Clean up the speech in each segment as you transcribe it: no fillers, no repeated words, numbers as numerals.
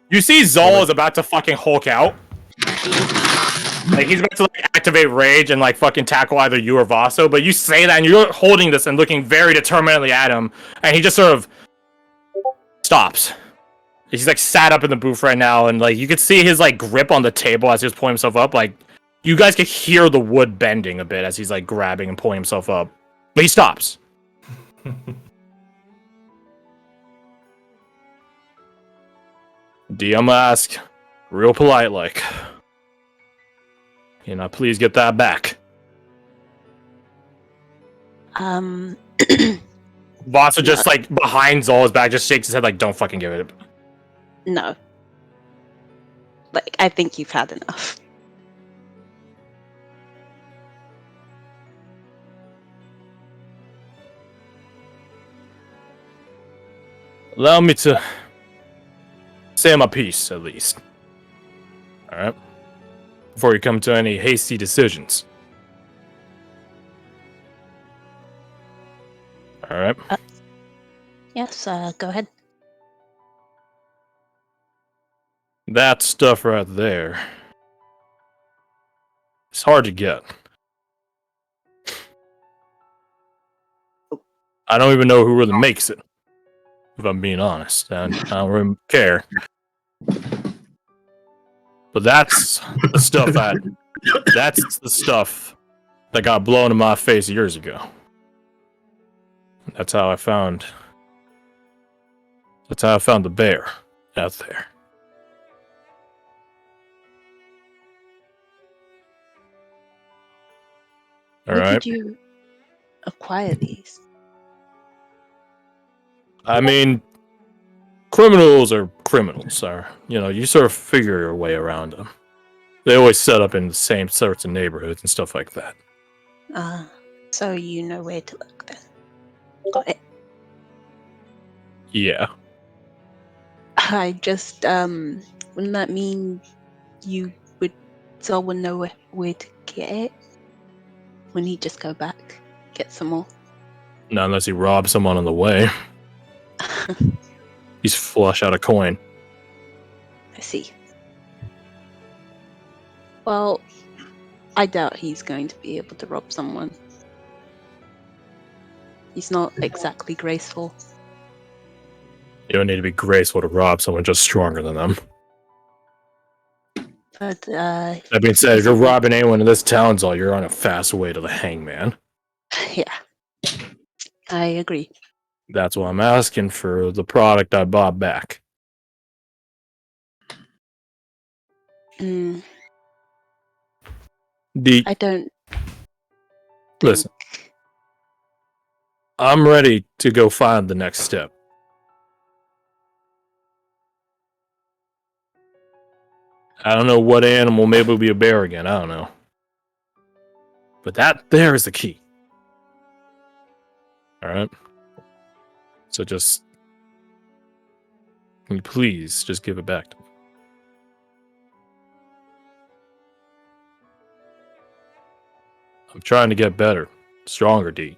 You see Zol is about to fucking Hulk out. Like, he's about to like activate rage and like fucking tackle either you or Vaso, but you say that and you're holding this and looking very determinedly at him, and he just sort of stops. He's like sat up in the booth right now, and like you could see his like grip on the table as he was pulling himself up. Like, you guys could hear the wood bending a bit as he's like grabbing and pulling himself up. But he stops. DM ask, real polite like, can I please get that back? Vaso just like behind Zol's back, just shakes his head like, don't fucking give it. No. Like, I think you've had enough. Allow me to say my piece, at least. Alright? Before you come to any hasty decisions. Alright? Yes, go ahead. That stuff right there. It's hard to get. I don't even know who really makes it. If I'm being honest. And I don't really care. But that's the stuff that's the stuff that got blown in my face years ago. That's how I found the bear out there. Where did you acquire these? I mean, criminals are criminals. You sort of figure your way around them. They always set up in the same sorts of neighborhoods and stuff like that. So you know where to look then. Got it. Yeah. I just, wouldn't that mean Zol would know where to get it? Wouldn't he just go back, get some more? Not unless he robs someone on the way. He's flush out a coin. I see. Well, I doubt he's going to be able to rob someone. He's not exactly graceful. You don't need to be graceful to rob someone just stronger than them. But, that being said, if you're robbing anyone in this town, Zol, you're on a fast way to the hangman. Yeah. I agree. That's why I'm asking for the product I bought back. I don't... Listen. I'm ready to go find the next step. I don't know what animal, maybe it'll be a bear again, I don't know. But that there is the key. Alright? So just... can you please just give it back to me? I'm trying to get better. Stronger, D.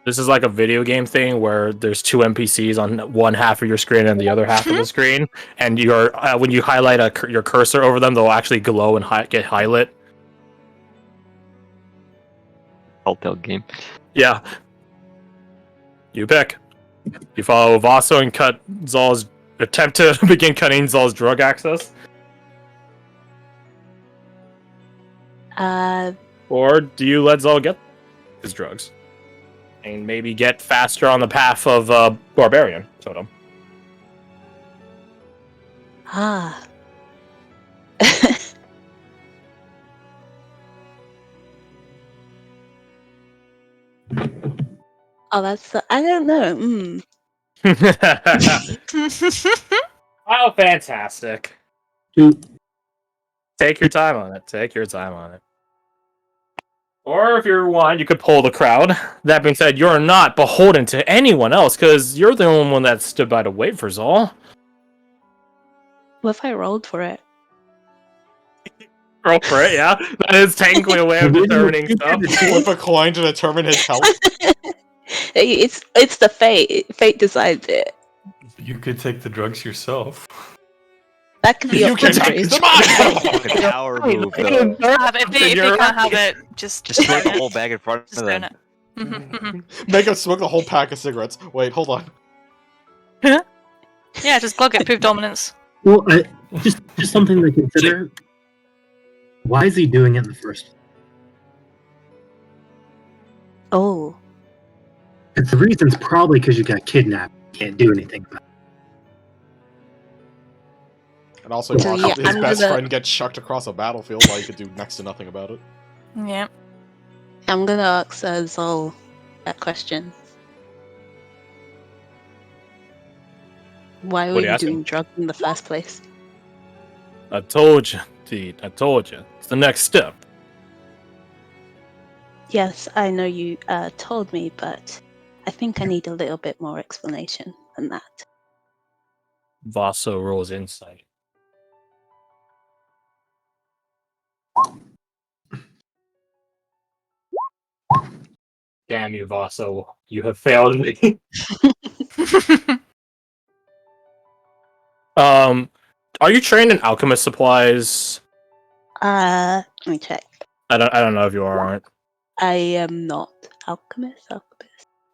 This is like a video game thing where there's two NPCs on one half of your screen and the other half of the screen, and you're when you highlight your cursor over them, they'll actually glow and get highlight. Telltale game. Yeah. You pick. You follow Vaso and cut Zol's attempt to begin cutting Zol's drug access, or do you let Zol get his drugs? And maybe get faster on the path of Barbarian Totem. Oh, that's... I don't know. Oh, fantastic. Take your time on it. Take your time on it. Or if you want, you could pull the crowd. That being said, you're not beholden to anyone else, because you're the only one that stood by to wait for Zol. What if I rolled for it? Roll for it, yeah. That is technically a way of determining stuff. Flip a coin to determine his health. It's the fate. Fate decides it. You could take the drugs yourself. That could be You can option three. take them out! Fucking power move, though. If they can't have it, just Smoke the own it. whole bag in front Just of own them. it. Mhm, Make him smoke the whole pack of cigarettes. Wait, hold on. mhm. Yeah, just glug it. Prove dominance. Well, just something to consider. Why is he doing it in the first place? Oh, The reason's probably because you got kidnapped. You can't do anything about it. And also, So, watched yeah, his I'm best gonna- friend get chucked across a battlefield while he could do next to nothing about it. Yeah. I'm gonna ask Zol that question. Why What were do you you ask him? doing drugs in the first place? I told you, dude. I told you. It's the next step. Yes, I know you told me, but I think I need a little bit more explanation than that. Vaso rolls insight. Damn you, Vaso. You have failed me. Are you trained in alchemist supplies? Let me check. I don't know if you are or aren't. I am not alchemist.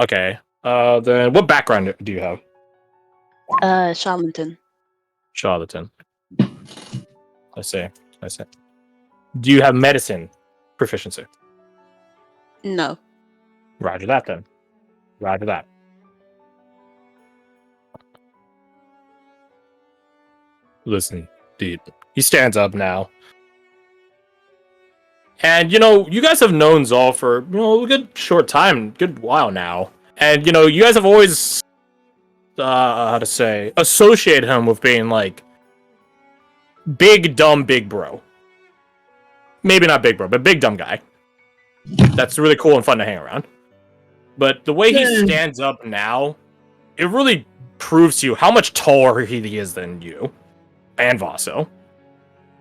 Okay. Then what background do you have? Charlatan. Charlatan. I see. Do you have medicine proficiency? No. Roger that then. Roger that. Listen, dude. He stands up now. And, you guys have known Zol for, a good short time, good while now. And, you guys have always, associate him with being, like, big, dumb, big bro. Maybe not big bro, but big, dumb guy. That's really cool and fun to hang around. But the way he stands up now, it really proves to you how much taller he is than you and Vaso.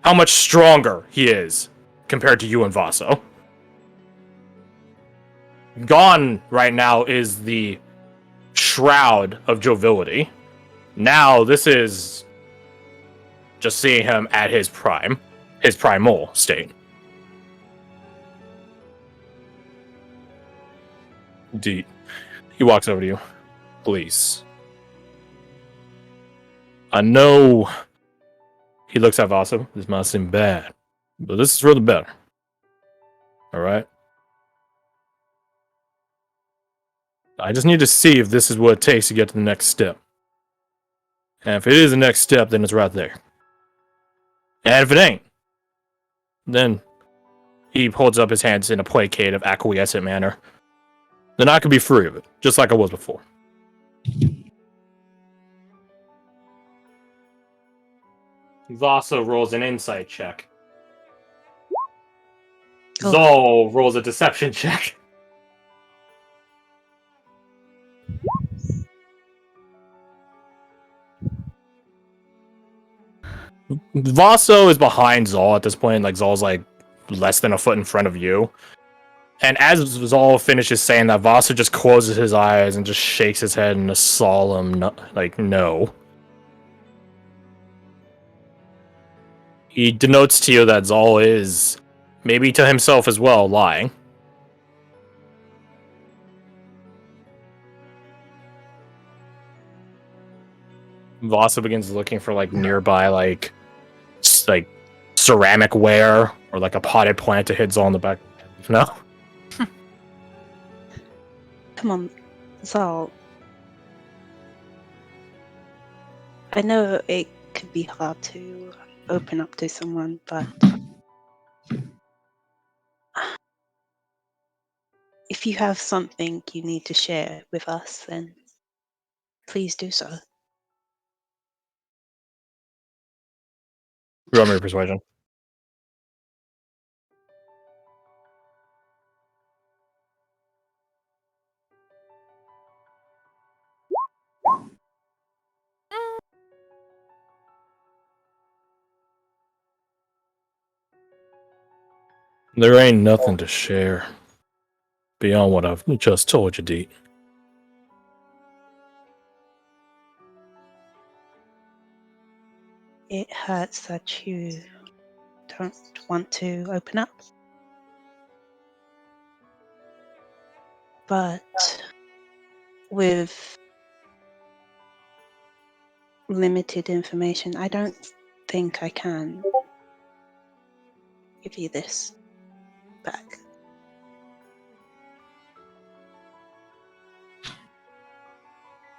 How much stronger he is compared to you and Vaso. Gone right now is the shroud of joviality. Now this is just seeing him at his prime, his primal state. He walks over to you. Please. I know. He looks at Vaso. This might seem bad, but this is for the better. Alright? I just need to see if this is what it takes to get to the next step. And if it is the next step, then it's right there. And if it ain't, then he holds up his hands in a placative, acquiescent manner. Then I could be free of it, just like I was before. Vaso rolls an insight check. Oh. Zol rolls a deception check. Vaso is behind Zol at this point. Like, Zol's like less than a foot in front of you. And as Zol finishes saying that, Vaso just closes his eyes and just shakes his head in a solemn, no. He denotes to you that Zol is, maybe to himself as well, lying. Vaso begins looking for nearby ceramic ware or a potted plant to hit Zol in the back. No. Come on, Zol. I know it could be hard to open up to someone, but if you have something you need to share with us, then please do so. Roll me persuasion. There ain't nothing to share beyond what I've just told you, Deet. It hurts that you don't want to open up. But with limited information, I don't think I can give you this back.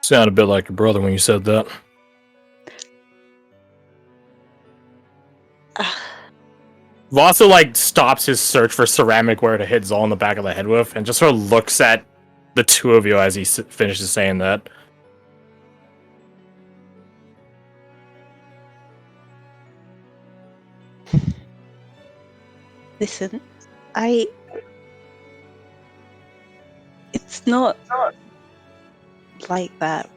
Sound a bit like your brother when you said that. Vaso like stops his search for ceramic ware to hit Zal in the back of the head with, and just sort of looks at the two of you as he finishes saying that. Listen, it's not like that.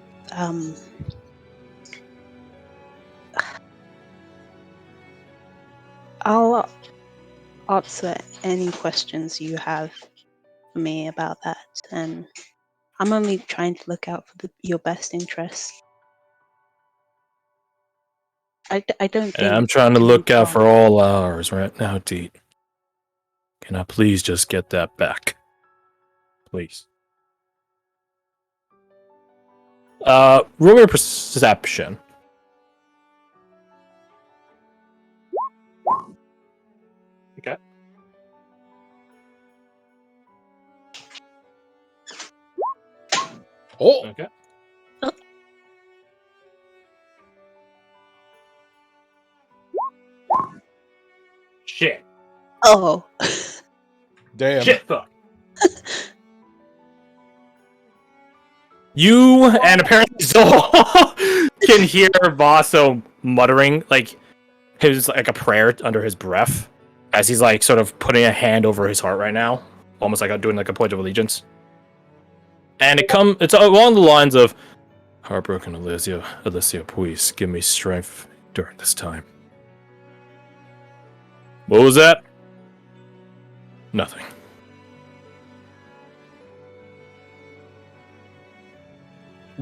I'll answer any questions you have for me about that, and I'm only trying to look out for your best interests. I don't think. Yeah, I'm trying to look out for all ours right now, Deet. Can I please just get that back? Please. Roll your perception. Okay. Oh! Okay. Shit. Oh. Damn. Shit, fuck. You and apparently Zol can hear Vaso muttering like a prayer under his breath as he's like sort of putting a hand over his heart right now, almost like doing like a pledge of allegiance. And it's along the lines of, "Heartbroken Alicia, please give me strength during this time." What was that? Nothing.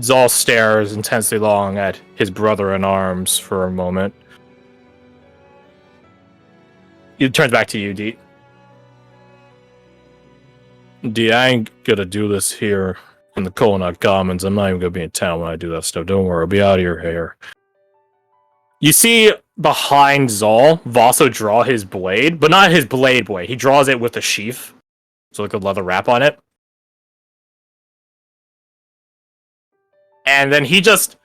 Zal stares intensely long at his brother in arms for a moment. He turns back to you, Deet. Deet, I ain't gonna do this here in the Colonut Commons. I'm not even gonna be in town when I do that stuff. Don't worry, I'll be out of your hair. You see behind Zal, Vaso draw his blade, but not his blade. He draws it with a sheath. So like a leather wrap on it. And then he just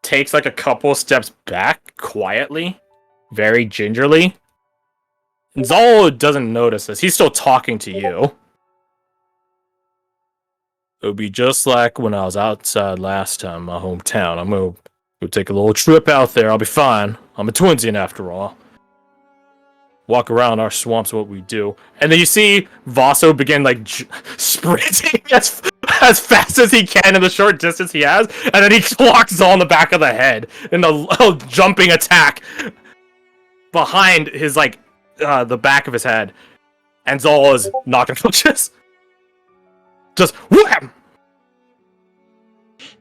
takes like a couple steps back quietly, very gingerly. And Zal doesn't notice this. He's still talking to you. It'll be just like when I was outside last time, my hometown. I'm gonna go take a little trip out there. I'll be fine. I'm a Twinsian after all. Walk around our swamps, what we do. And then you see Vaso begin like sprinting as fast as he can in the short distance he has, and then he clocks Zal in the back of the head in a jumping attack behind his like the back of his head, and Zal is knocking punches. Just wham!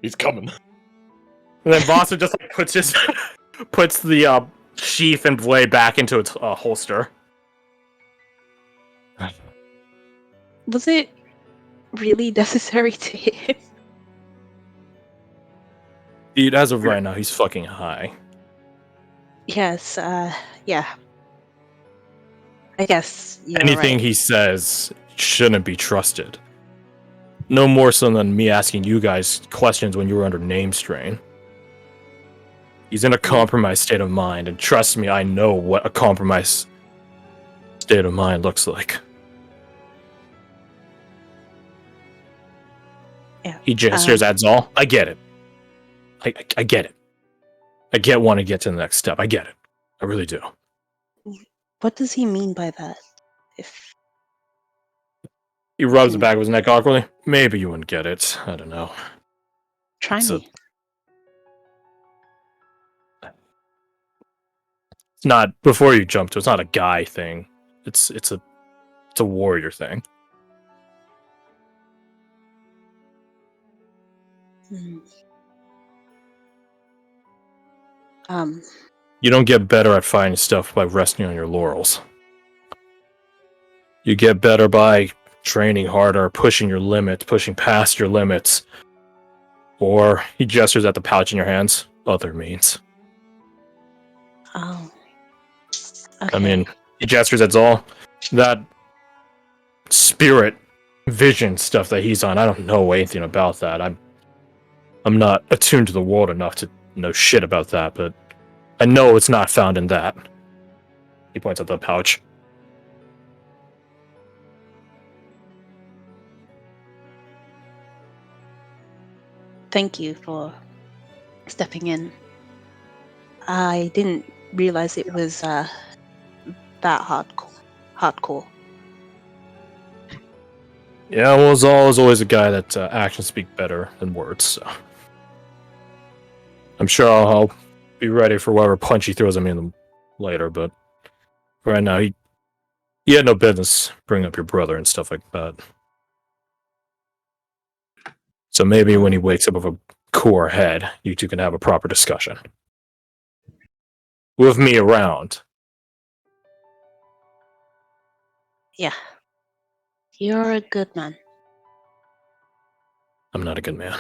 He's coming. And then Vaso just like puts the sheath and blade back into its holster. Was it really necessary to hit him? Dude, as of right now, he's fucking high. Yes, yeah. I guess you're Anything right. he says shouldn't be trusted. No more so than me asking you guys questions when you were under name strain. He's in a compromised state of mind, and trust me, I know what a compromised state of mind looks like. Yeah. He gestures at Zal. I get it. I get it. I get wanting to get to the next step. I get it. I really do. What does he mean by that? If He rubs the back of his neck awkwardly. Maybe you wouldn't get it. I don't know. try It's me. It's not before you jump to. It's not a guy thing. It's a It's a warrior thing. Hmm. You don't get better at finding stuff by resting on your laurels. You get better by training harder, pushing your limits, pushing past your limits. Or he gestures at the pouch in your hands. Other means. Oh. Okay. I mean, he gestures at all that spirit vision stuff that he's on. I don't know anything about that. I'm not attuned to the world enough to know shit about that, but I know it's not found in that. He points at the pouch. Thank you for stepping in. I didn't realize it was that hardcore. Yeah, well, Zal always a guy that actions speak better than words, so. I'm sure I'll be ready for whatever punch he throws at me later, but right now, he had no business bringing up your brother and stuff like that. So maybe when he wakes up with a cooler head, you two can have a proper discussion. With me around. Yeah. You're a good man. I'm not a good man.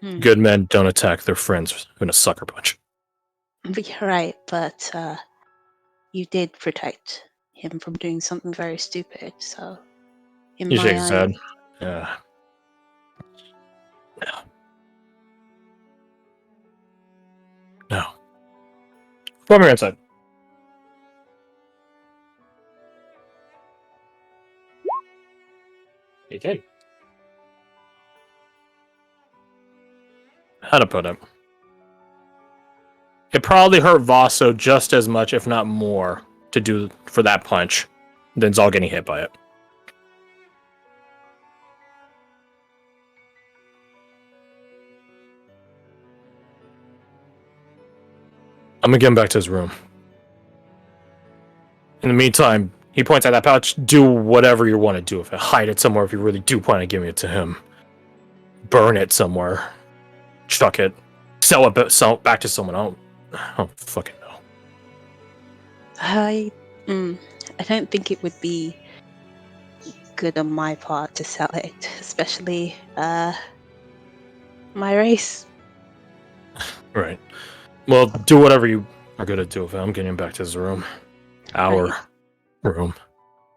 Hmm. Good men don't attack their friends in a sucker punch. You're right, but you did protect him from doing something very stupid, so in He my shakes his head. eyes, Yeah. No. From your inside. Okay. How to put it? It probably hurt Vaso just as much, if not more, to do for that punch than Zal getting hit by it. I'm gonna get him back to his room. In the meantime, he points at that pouch. Do whatever you want to do with it. Hide it somewhere if you really do plan on giving it to him. Burn it somewhere. Chuck it. Sell it back to someone. I don't fucking know. I don't think it would be good on my part to sell it, especially my race. Right. Well, do whatever you are gonna do with it. I'm getting him back to his room. Our room.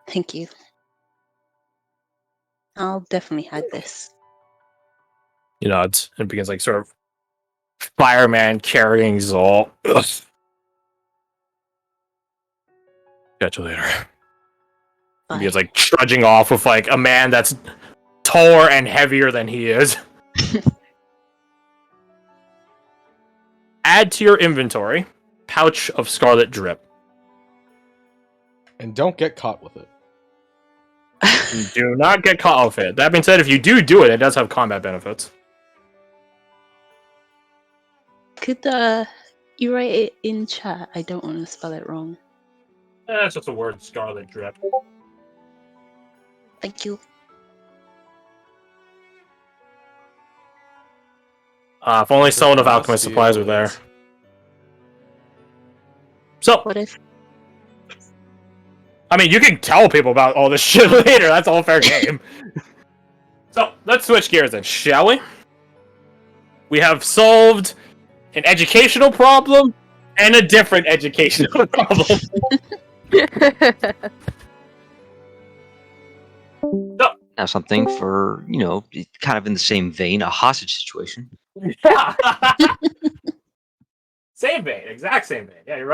Thank you. I'll definitely hide this. He nods and begins like sort of fireman carrying Zal. Ugh. Catch you later. He begins like trudging off with like a man that's taller and heavier than he is. Add to your inventory pouch of scarlet drip. And don't get caught with it. Do not get caught off it. That being said, if you do it, it does have combat benefits. Could you write it in chat? I don't want to spell it wrong. That's just a word, scarlet drip. Thank you. If only someone of Alchemist supplies were there. So, What if? I mean, you can tell people about all this shit later. That's all fair game. So, let's switch gears then, shall we? We have solved an educational problem and a different educational problem. Now something for, kind of in the same vein, a hostage situation. Same vein, exact same vein. Yeah, you're right.